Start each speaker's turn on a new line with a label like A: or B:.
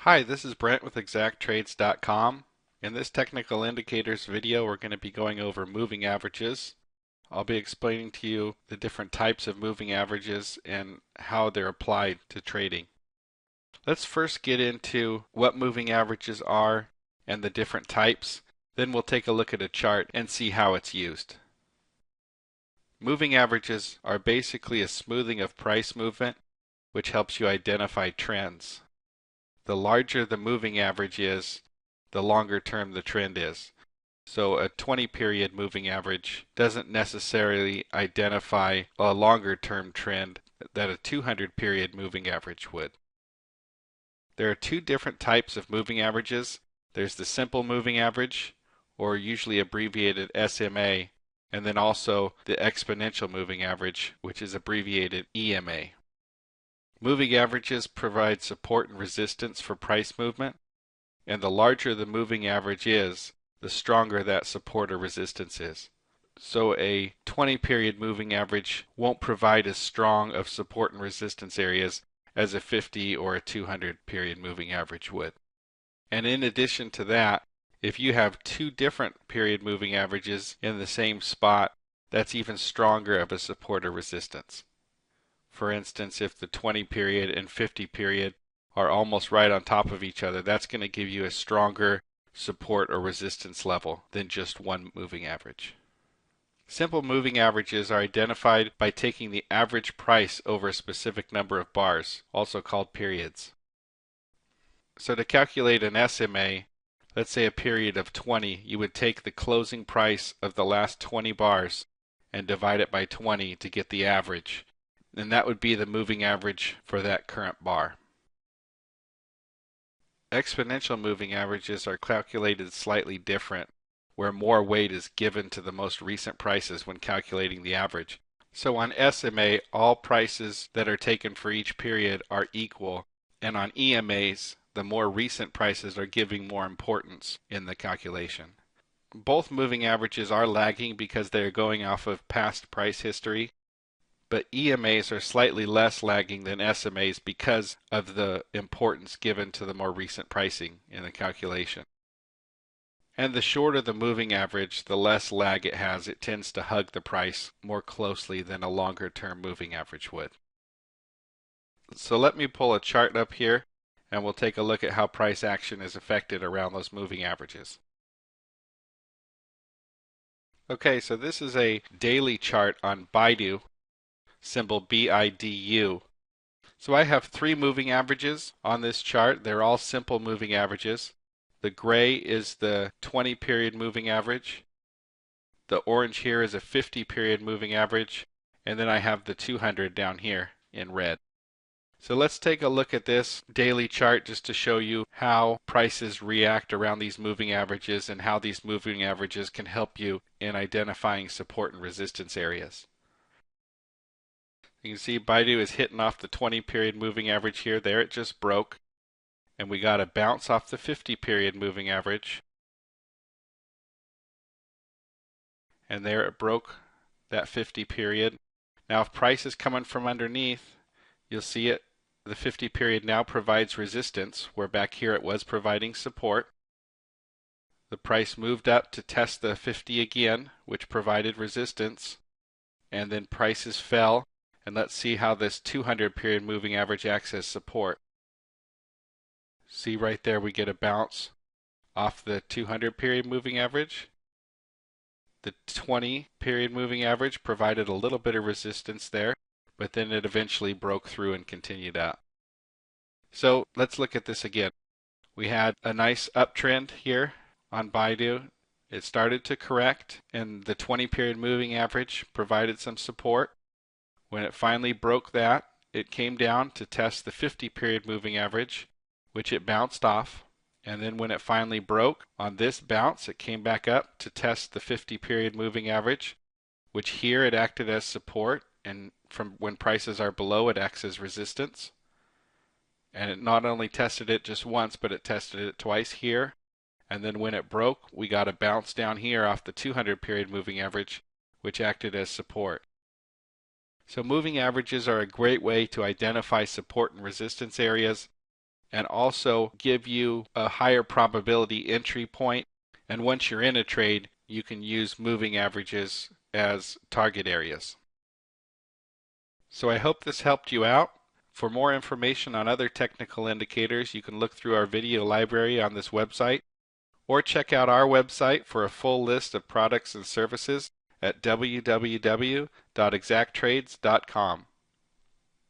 A: Hi, this is Brent with ExactTrades.com. In this technical indicators video, we're going to be going over moving averages. I'll be explaining to you the different types of moving averages and how they're applied to trading. Let's first get into what moving averages are and the different types. Then we'll take a look at a chart and see how it's used. Moving averages are basically a smoothing of price movement, which helps you identify trends. The larger the moving average is, the longer term the trend is. So a 20 period moving average doesn't necessarily identify a longer term trend that a 200 period moving average would. There are two different types of moving averages. There's the simple moving average, or usually abbreviated SMA, and then also the exponential moving average, which is abbreviated EMA. Moving averages provide support and resistance for price movement, and the larger the moving average is, the stronger that support or resistance is. So a 20 period moving average won't provide as strong of support and resistance areas as a 50 or a 200 period moving average would. And in addition to that, if you have two different period moving averages in the same spot, that's even stronger of a support or resistance. For instance, if the 20 period and 50 period are almost right on top of each other, that's going to give you a stronger support or resistance level than just one moving average. Simple moving averages are identified by taking the average price over a specific number of bars, also called periods. So to calculate an SMA, let's say a period of 20, you would take the closing price of the last 20 bars and divide it by 20 to get the average. And that would be the moving average for that current bar. Exponential moving averages are calculated slightly different, where more weight is given to the most recent prices when calculating the average. So on SMA, all prices that are taken for each period are equal, and on EMAs, the more recent prices are giving more importance in the calculation. Both moving averages are lagging because they are going off of past price history, but EMAs are slightly less lagging than SMAs because of the importance given to the more recent pricing in the calculation. And the shorter the moving average, the less lag it has. It tends to hug the price more closely than a longer term moving average would. So let me pull a chart up here and we'll take a look at how price action is affected around those moving averages. Okay, so this is a daily chart on Baidu, symbol BIDU. So I have three moving averages on this chart. They're all simple moving averages. The gray is the 20 period moving average. The orange here is a 50 period moving average. And then I have the 200 down here in red. So let's take a look at this daily chart just to show you how prices react around these moving averages and how these moving averages can help you in identifying support and resistance areas. You can see Baidu is hitting off the 20 period moving average here. There it just broke. And we got a bounce off the 50 period moving average. And there it broke that 50 period. Now if price is coming from underneath, you'll see it. The 50 period now provides resistance, where back here it was providing support. The price moved up to test the 50 again, which provided resistance. And then prices fell. And let's see how this 200 period moving average acts as support. See right there we get a bounce off the 200 period moving average. The 20 period moving average provided a little bit of resistance there, but then it eventually broke through and continued up. So let's look at this again. We had a nice uptrend here on Baidu. It started to correct and the 20 period moving average provided some support. When it finally broke that, it came down to test the 50 period moving average, which it bounced off. And then when it finally broke on this bounce, it came back up to test the 50 period moving average, which here it acted as support, and from when prices are below, it acts as resistance. And it not only tested it just once, but it tested it twice here. And then when it broke, we got a bounce down here off the 200 period moving average, which acted as support. So moving averages are a great way to identify support and resistance areas and also give you a higher probability entry point. And once you're in a trade, you can use moving averages as target areas. So I hope this helped you out. For more information on other technical indicators, you can look through our video library on this website, or check out our website for a full list of products and services at www.exacttrades.com.